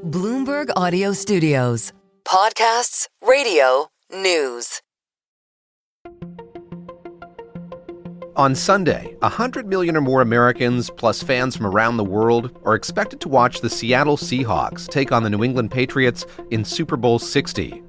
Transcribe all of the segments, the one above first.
Bloomberg Audio Studios. Podcasts, radio, news. On Sunday, 100 million or more Americans, plus fans from around the world, are expected to watch the Seattle Seahawks take on the New England Patriots in Super Bowl 60.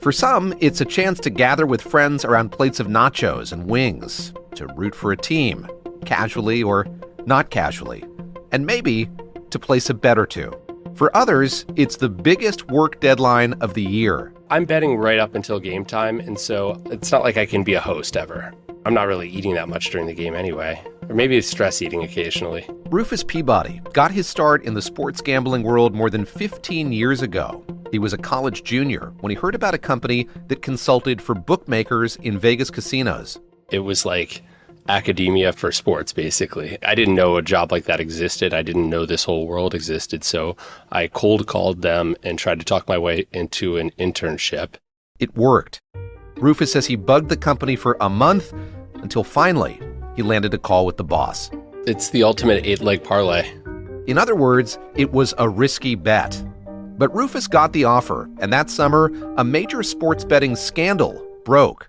For some, it's a chance to gather with friends around plates of nachos and wings, to root for a team, casually or not casually, and maybe to place a bet or two. For others, it's the biggest work deadline of the year. I'm betting right up until game time, and so it's not like I can be a host ever. I'm not really eating that much during the game anyway, or maybe it's stress eating occasionally. Rufus Peabody got his start in the sports gambling world more than 15 years ago. He was a college junior when he heard about a company that consulted for bookmakers in Vegas casinos. It was like academia for sports, basically. I didn't know a job like that existed. I didn't know this whole world existed, so I cold called them and tried to talk my way into an internship. It worked. Rufus says he bugged the company for a month until finally he landed a call with the boss. It's the ultimate 8-leg parlay. In other words, it was a risky bet. But Rufus got the offer, and that summer, a major sports betting scandal broke.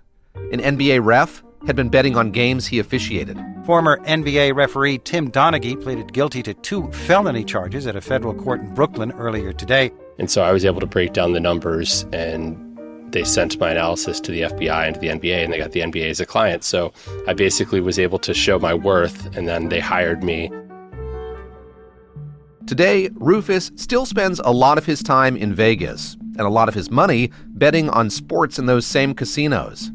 An NBA ref had been betting on games he officiated. Former NBA referee Tim Donaghy pleaded guilty to 2 felony charges at a federal court in Brooklyn earlier today. And so I was able to break down the numbers, and they sent my analysis to the FBI and to the NBA, and they got the NBA as a client. So I basically was able to show my worth, and then they hired me. Today, Rufus still spends a lot of his time in Vegas and a lot of his money betting on sports in those same casinos.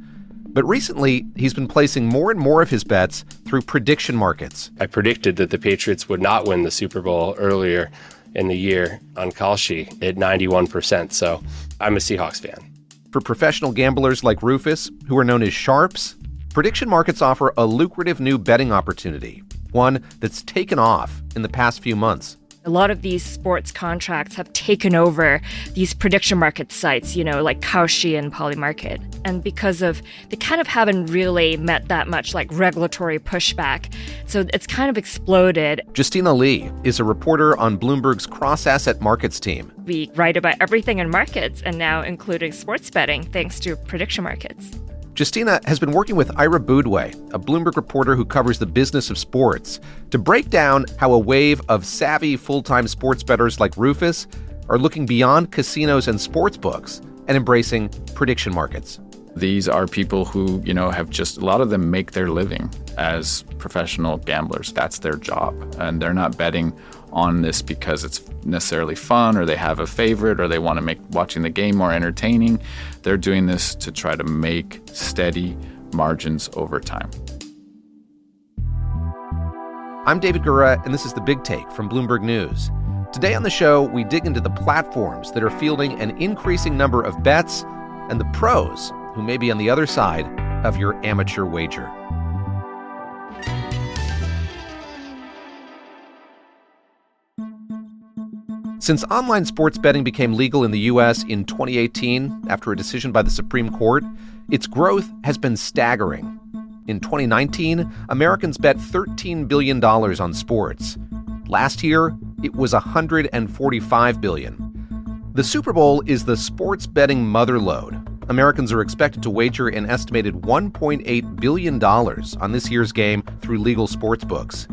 But recently, he's been placing more and more of his bets through prediction markets. I predicted that the Patriots would not win the Super Bowl earlier in the year on Kalshi at 91%, so I'm a Seahawks fan. For professional gamblers like Rufus, who are known as sharps, prediction markets offer a lucrative new betting opportunity, one that's taken off in the past few months. A lot of these sports contracts have taken over these prediction market sites, like Kalshi and Polymarket. And because of, they kind of haven't really met that much regulatory pushback. So it's kind of exploded. Justina Lee is a reporter on Bloomberg's cross-asset markets team. We write about everything in markets and now including sports betting thanks to prediction markets. Justina has been working with Ira Boudway, a Bloomberg reporter who covers the business of sports, to break down how a wave of savvy full-time sports bettors like Rufus are looking beyond casinos and sportsbooks and embracing prediction markets. These are people who, have just, a lot of them make their living as professional gamblers. That's their job. And they're not betting on this because it's necessarily fun or they have a favorite or they want to make watching the game more entertaining. They're doing this to try to make steady margins over time. I'm David Gura, and this is The Big Take from Bloomberg News. Today on the show, we dig into the platforms that are fielding an increasing number of bets and the pros who may be on the other side of your amateur wager. Since online sports betting became legal in the U.S. in 2018 after a decision by the Supreme Court, its growth has been staggering. In 2019, Americans bet $13 billion on sports. Last year, it was $145 billion. The Super Bowl is the sports betting motherlode. Americans are expected to wager an estimated $1.8 billion on this year's game through legal sports books.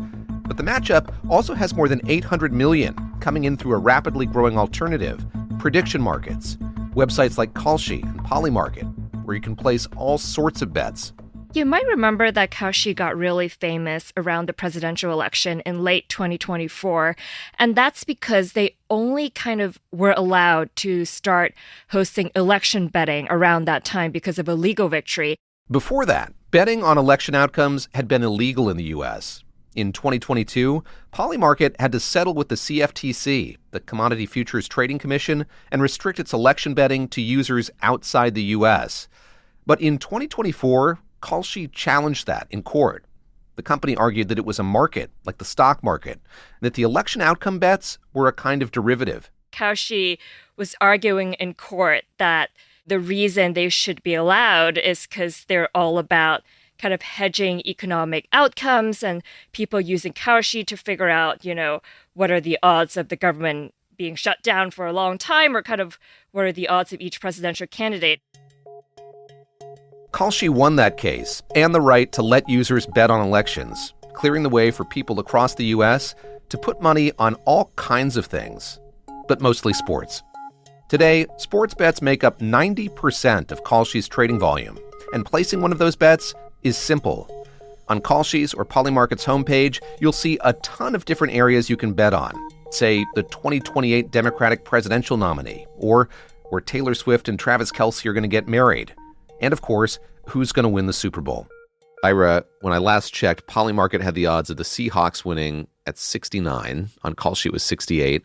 But the matchup also has more than $800 million coming in through a rapidly growing alternative, prediction markets, websites like Kalshi and Polymarket, where you can place all sorts of bets. You might remember that Kalshi got really famous around the presidential election in late 2024, and that's because they only kind of were allowed to start hosting election betting around that time because of a legal victory. Before that, betting on election outcomes had been illegal in the U.S. In 2022, Polymarket had to settle with the CFTC, the Commodity Futures Trading Commission, and restrict its election betting to users outside the U.S. But in 2024, Kalshi challenged that in court. The company argued that it was a market, like the stock market, and that the election outcome bets were a kind of derivative. Kalshi was arguing in court that the reason they should be allowed is because they're all about kind of hedging economic outcomes and people using Kalshi to figure out, what are the odds of the government being shut down for a long time, or kind of what are the odds of each presidential candidate? Kalshi won that case and the right to let users bet on elections, clearing the way for people across the U.S. to put money on all kinds of things, but mostly sports. Today, sports bets make up 90% of Kalshi's trading volume, and placing one of those bets is simple. On Kalshi's or Polymarket's homepage, you'll see a ton of different areas you can bet on. Say, the 2028 Democratic presidential nominee, or where Taylor Swift and Travis Kelce are going to get married. And of course, who's going to win the Super Bowl. Ira, when I last checked, Polymarket had the odds of the Seahawks winning at 69. On Kalshi, it was 68.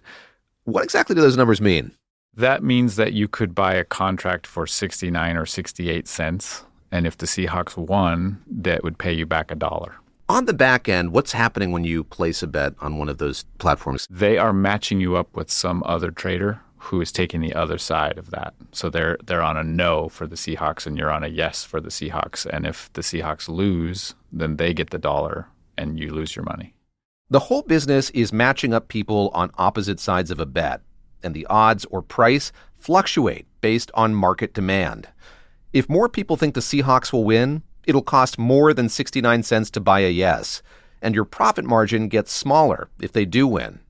What exactly do those numbers mean? That means that you could buy a contract for 69 or 68 cents. And if the Seahawks won, that would pay you back $1. On the back end, what's happening when you place a bet on one of those platforms? They are matching you up with some other trader who is taking the other side of that. So they're on a no for the Seahawks and you're on a yes for the Seahawks. And if the Seahawks lose, then they get the $1 and you lose your money. The whole business is matching up people on opposite sides of a bet, and the odds or price fluctuate based on market demand. If more people think the Seahawks will win, it'll cost more than 69 cents to buy a yes, and your profit margin gets smaller if they do win.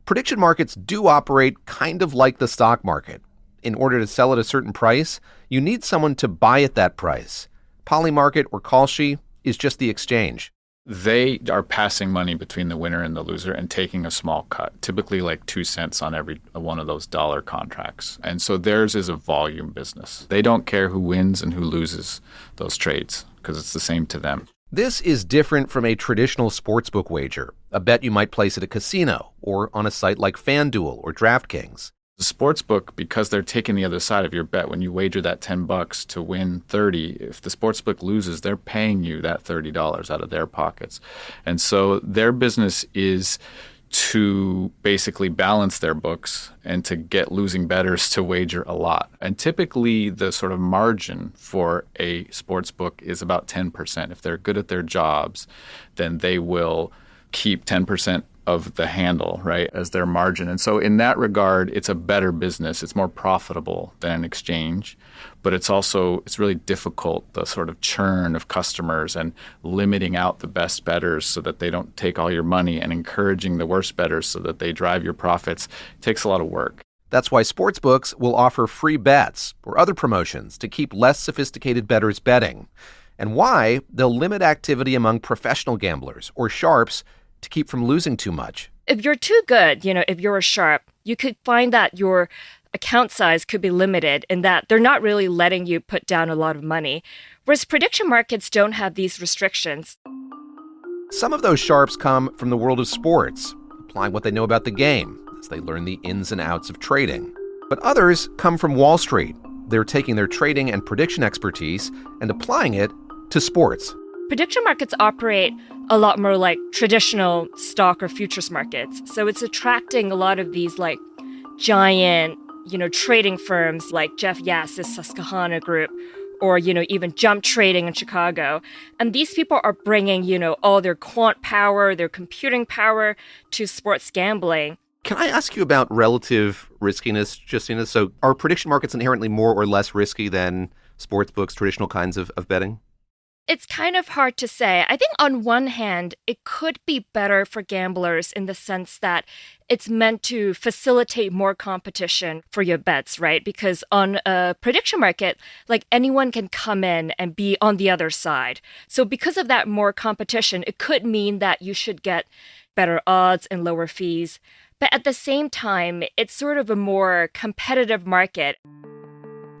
Prediction markets do operate kind of like the stock market. In order to sell at a certain price, you need someone to buy at that price. Polymarket or Kalshi is just the exchange. They are passing money between the winner and the loser and taking a small cut, typically like 2 cents on every one of those dollar contracts. And so theirs is a volume business. They don't care who wins and who loses those trades because it's the same to them. This is different from a traditional sportsbook wager, a bet you might place at a casino or on a site like FanDuel or DraftKings. The sportsbook, because they're taking the other side of your bet, when you wager that $10 to win 30, if the sportsbook loses, they're paying you that $30 out of their pockets. And so their business is to basically balance their books and to get losing bettors to wager a lot. And typically the sort of margin for a sportsbook is about 10%. If they're good at their jobs, then they will keep 10% of the handle, right, as their margin. And so in that regard, it's a better business. It's more profitable than an exchange, but it's really difficult, the sort of churn of customers and limiting out the best bettors so that they don't take all your money and encouraging the worst bettors so that they drive your profits. It takes a lot of work. That's why sportsbooks will offer free bets or other promotions to keep less sophisticated bettors betting, and why they'll limit activity among professional gamblers or sharps to keep from losing too much. If you're too good, if you're a sharp, you could find that your account size could be limited in that they're not really letting you put down a lot of money, whereas prediction markets don't have these restrictions. Some of those sharps come from the world of sports, applying what they know about the game as they learn the ins and outs of trading. But others come from Wall Street. They're taking their trading and prediction expertise and applying it to sports. Prediction markets operate a lot more like traditional stock or futures markets. So it's attracting a lot of these like giant, trading firms like Jeff Yass's Susquehanna Group or, even Jump Trading in Chicago. And these people are bringing, all their quant power, their computing power to sports gambling. Can I ask you about relative riskiness, Justina? So are prediction markets inherently more or less risky than sports books, traditional kinds of betting? It's kind of hard to say. I think on one hand, it could be better for gamblers in the sense that it's meant to facilitate more competition for your bets, right? Because on a prediction market, like anyone can come in and be on the other side. So because of that more competition, it could mean that you should get better odds and lower fees. But at the same time, it's sort of a more competitive market.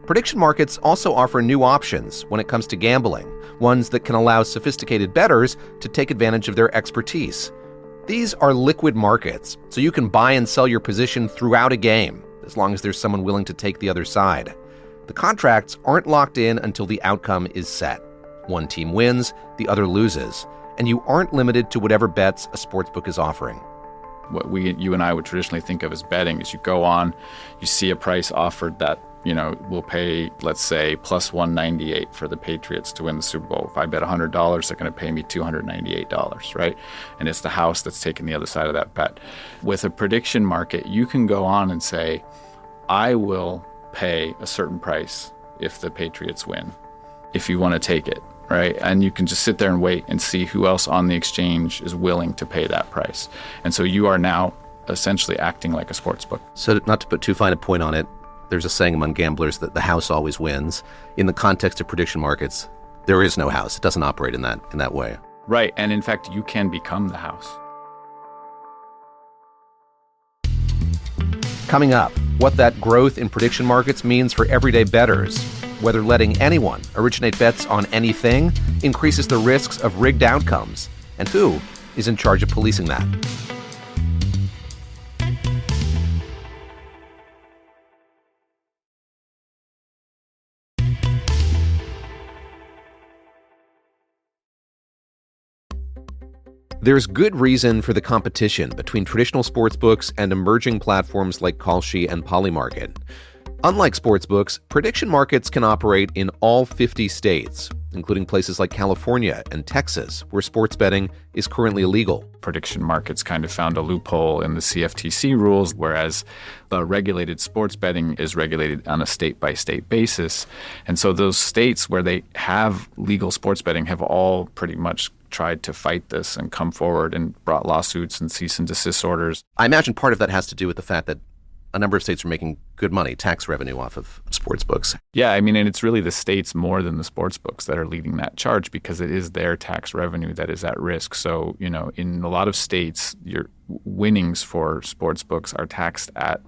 Prediction markets also offer new options when it comes to gambling, ones that can allow sophisticated bettors to take advantage of their expertise. These are liquid markets, so you can buy and sell your position throughout a game, as long as there's someone willing to take the other side. The contracts aren't locked in until the outcome is set. One team wins, the other loses, and you aren't limited to whatever bets a sportsbook is offering. What you and I would traditionally think of as betting is you go on, you see a price offered that will pay, let's say, plus 198 for the Patriots to win the Super Bowl. If I bet $100, they're going to pay me $298, right? And it's the house that's taking the other side of that bet. With a prediction market, you can go on and say, I will pay a certain price if the Patriots win, if you want to take it, right? And you can just sit there and wait and see who else on the exchange is willing to pay that price. And so you are now essentially acting like a sports book. So not to put too fine a point on it, there's a saying among gamblers that the house always wins. In the context of prediction markets, there is no house. It doesn't operate in that way. Right. And in fact, you can become the house. Coming up, what that growth in prediction markets means for everyday bettors, whether letting anyone originate bets on anything increases the risks of rigged outcomes, and who is in charge of policing that. There's good reason for the competition between traditional sportsbooks and emerging platforms like Kalshi and Polymarket. Unlike sportsbooks, prediction markets can operate in all 50 states, including places like California and Texas, where sports betting is currently illegal. Prediction markets kind of found a loophole in the CFTC rules, whereas the regulated sports betting is regulated on a state-by-state basis. And so those states where they have legal sports betting have all pretty much tried to fight this and come forward and brought lawsuits and cease and desist orders. I imagine part of that has to do with the fact that a number of states are making good money, tax revenue off of sports books. Yeah, I mean, and it's really the states more than the sports books that are leading that charge because it is their tax revenue that is at risk. So, in a lot of states, your winnings for sports books are taxed at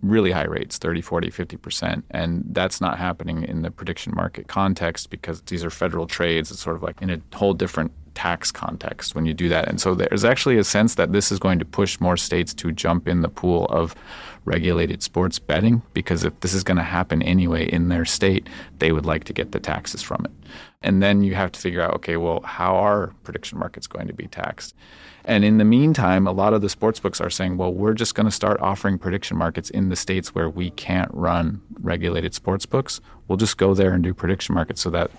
really high rates, 30, 40, 50%. And that's not happening in the prediction market context because these are federal trades. It's sort of like in a whole different tax context when you do that. And so there's actually a sense that this is going to push more states to jump in the pool of regulated sports betting because if this is going to happen anyway in their state, they would like to get the taxes from it. And then you have to figure out, okay, well, how are prediction markets going to be taxed? And in the meantime, a lot of the sports books are saying, well, we're just going to start offering prediction markets in the states where we can't run regulated sports books. We'll just go there and do prediction markets so that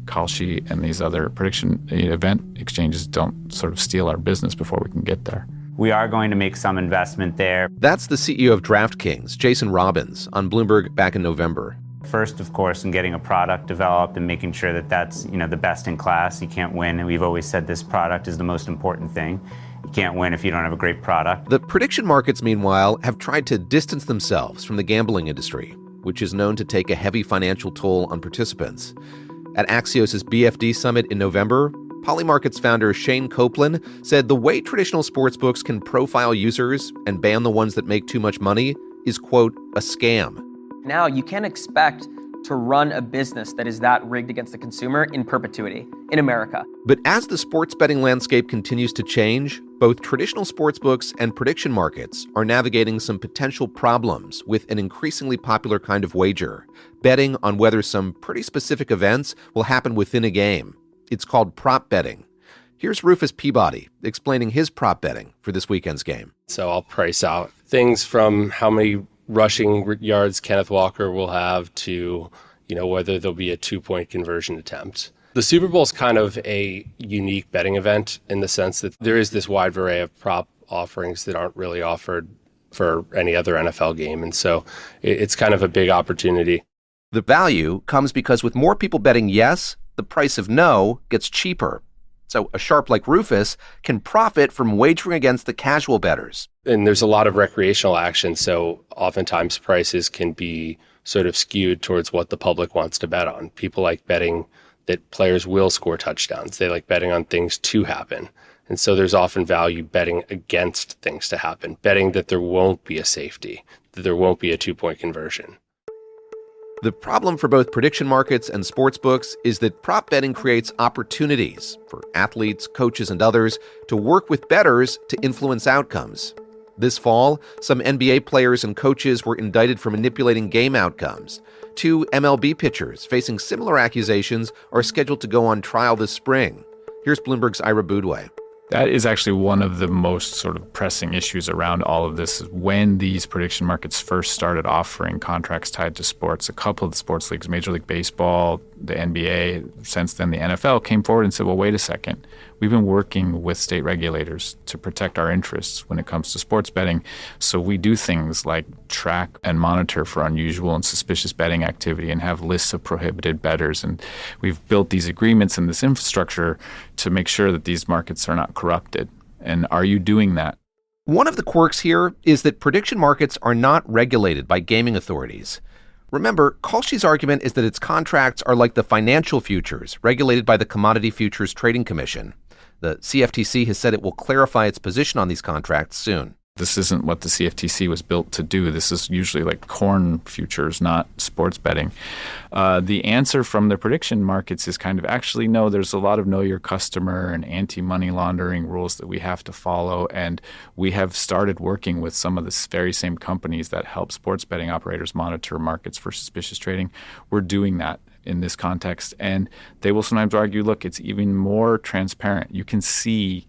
Kalshi and these other prediction event exchanges don't sort of steal our business before we can get there. We are going to make some investment there. That's the CEO of DraftKings, Jason Robbins, on Bloomberg back in November. First, of course, in getting a product developed and making sure that that's, the best in class. You can't win. And we've always said this product is the most important thing. You can't win if you don't have a great product. The prediction markets, meanwhile, have tried to distance themselves from the gambling industry, which is known to take a heavy financial toll on participants. At Axios' BFD Summit in November, Polymarket's founder Shane Copeland said the way traditional sportsbooks can profile users and ban the ones that make too much money is, quote, a scam. Now, you can't expect to run a business that is that rigged against the consumer in perpetuity in America. But as the sports betting landscape continues to change, both traditional sportsbooks and prediction markets are navigating some potential problems with an increasingly popular kind of wager, betting on whether some pretty specific events will happen within a game. It's called prop betting. Here's Rufus Peabody explaining his prop betting for this weekend's game. So I'll price out things from how many rushing yards Kenneth Walker will have to, whether there'll be a 2-point conversion attempt. The Super Bowl is kind of a unique betting event in the sense that there is this wide array of prop offerings that aren't really offered for any other NFL game. And so it's kind of a big opportunity. The value comes because with more people betting yes, the price of no gets cheaper. So a sharp like Rufus can profit from wagering against the casual bettors. And there's a lot of recreational action, so oftentimes prices can be sort of skewed towards what the public wants to bet on. People like betting that players will score touchdowns. They like betting on things to happen. And so there's often value betting against things to happen, betting that there won't be a safety, that there won't be a 2-point conversion. The problem for both prediction markets and sportsbooks is that prop betting creates opportunities for athletes, coaches, and others to work with bettors to influence outcomes. This fall, some NBA players and coaches were indicted for manipulating game outcomes. 2 MLB pitchers facing similar accusations are scheduled to go on trial this spring. Here's Bloomberg's Ira Boudway. That is actually one of the most sort of pressing issues around all of this. When these prediction markets first started offering contracts tied to sports, a couple of the sports leagues, Major League Baseball, the NBA, since then the NFL, came forward and said, well, wait a second. We've been working with state regulators to protect our interests when it comes to sports betting. So we do things like track and monitor for unusual and suspicious betting activity and have lists of prohibited bettors. And we've built these agreements and this infrastructure to make sure that these markets are not corrupted. And are you doing that? One of the quirks here is that prediction markets are not regulated by gaming authorities. Remember, Kalshi's argument is that its contracts are like the financial futures regulated by the Commodity Futures Trading Commission. The CFTC has said it will clarify its position on these contracts soon. This isn't what the CFTC was built to do. This is usually like corn futures, not sports betting. The answer from the prediction markets is kind of actually, no, there's a lot of know your customer and anti-money laundering rules that we have to follow. And we have started working with some of the very same companies that help sports betting operators monitor markets for suspicious trading. We're doing that in this context. And they will sometimes argue, look, it's even more transparent. You can see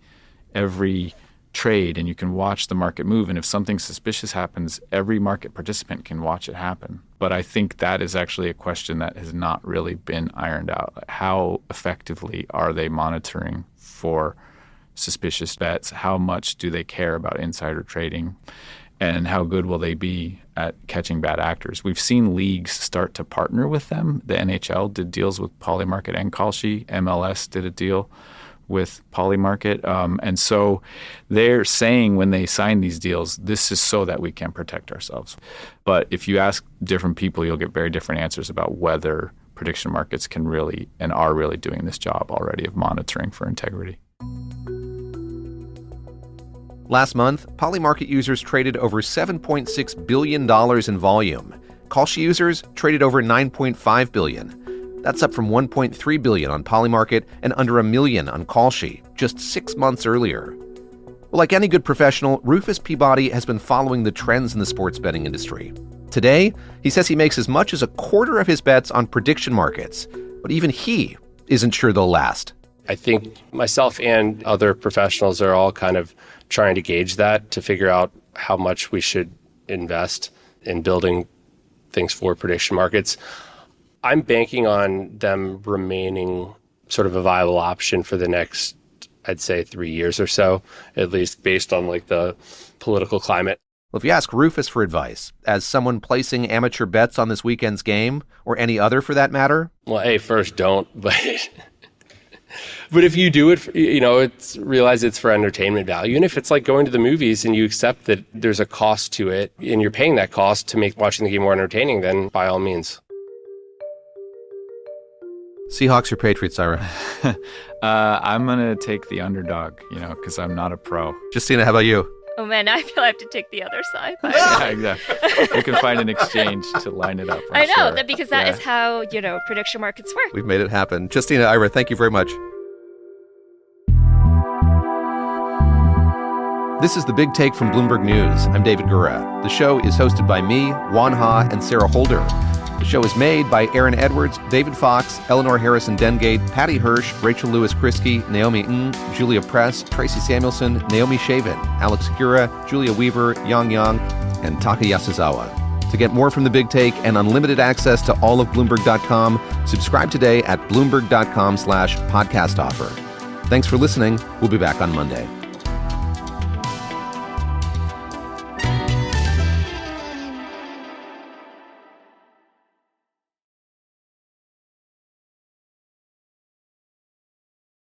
every trade and you can watch the market move. And if something suspicious happens, every market participant can watch it happen. But I think that is actually a question that has not really been ironed out. How effectively are they monitoring for suspicious bets? How much do they care about insider trading? And how good will they be at catching bad actors? We've seen leagues start to partner with them. The NHL did deals with Polymarket and Kalshi. MLS did a deal with Polymarket. And so they're saying when they sign these deals, this is so that we can protect ourselves. But if you ask different people, you'll get very different answers about whether prediction markets can really and are really doing this job already of monitoring for integrity. Last month, Polymarket users traded over $7.6 billion in volume. Kalshi users traded over $9.5 billion. That's up from $1.3 billion on Polymarket and under $1 million on Kalshi just 6 months earlier. Well, like any good professional, Rufus Peabody has been following the trends in the sports betting industry. Today, he says he makes as much as a quarter of his bets on prediction markets, but even he isn't sure they'll last. I think myself and other professionals are all kind of trying to gauge that to figure out how much we should invest in building things for prediction markets. I'm banking on them remaining sort of a viable option for the next, I'd say, 3 years or so, at least based on like the political climate. Well, if you ask Rufus for advice, as someone placing amateur bets on this weekend's game, or any other for that matter? Well, hey, first don't, but if you do it, realize it's for entertainment value. And if it's like going to the movies and you accept that there's a cost to it and you're paying that cost to make watching the game more entertaining, then by all means. Seahawks or Patriots, Ira? I'm going to take the underdog, because I'm not a pro. Justina, how about you? Oh man, I feel I have to take the other side. Yeah, exactly. We can find an exchange to line it up. I know, because that is how, prediction markets work. We've made it happen. Justina, Ira, thank you very much. This is The Big Take from Bloomberg News. I'm David Gura. The show is hosted by me, Juan Ha, and Sarah Holder. The show is made by Aaron Edwards, David Fox, Eleanor Harrison-Dengate, Patty Hirsch, Rachel Lewis-Krisky, Naomi Ng, Julia Press, Tracy Samuelson, Naomi Shavin, Alex Gura, Julia Weaver, Yang Yang, and Taka Yasuzawa. To get more from The Big Take and unlimited access to all of Bloomberg.com, subscribe today at Bloomberg.com/podcast offer. Thanks for listening. We'll be back on Monday.